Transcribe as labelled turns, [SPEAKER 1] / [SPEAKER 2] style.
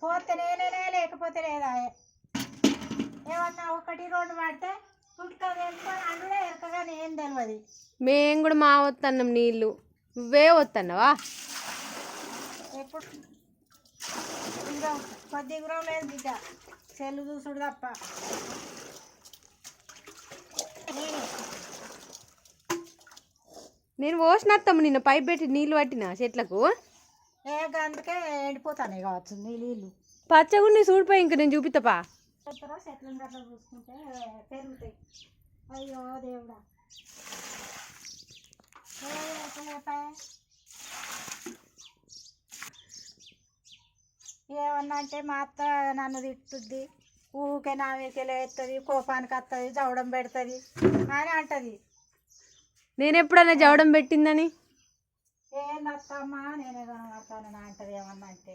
[SPEAKER 1] పోతే నేనే లేకపోతే లేదా ఏమన్నా ఒకటి రెండు పడితే పుట్టుక తెలుసుకొని అందులో ఎరకగా ఏం తెలియదు.
[SPEAKER 2] మేము కూడా మా వస్తున్నాం నీళ్ళు, నువ్వే వస్తున్నావా?
[SPEAKER 1] ఎప్పుడు కొద్ది గురం లేదు బిడ్డ, చెల్లు చూసుడు తప్ప.
[SPEAKER 2] నేను పోసినత్తమ్మ నిన్న పైప్ పెట్టి నీళ్ళు పట్టిన చెట్లకు.
[SPEAKER 1] అందుకే ఎండిపోతానే కావచ్చు నీళ్ళు.
[SPEAKER 2] పచ్చగుండి చూడిపోయి ఇంక నేను చూపిస్తాపా.
[SPEAKER 1] చెట్లను గట్లా చూసుకుంటే పెరుగుతాయి. అయ్యో దేవుడా, ఏమన్నా అంటే మా అత్త నన్ను తిట్టుద్ది, ఊకే నా మీదకి వేస్తుంది, కోపానికి వస్తుంది, చవడం పెడుతుంది అని అంటది.
[SPEAKER 2] నేను ఎప్పుడన్నా జవడం పెట్టిందని
[SPEAKER 1] ఏందత్తమ్మా నేనే కనబడతాను అంటది ఏమన్నా అంటే.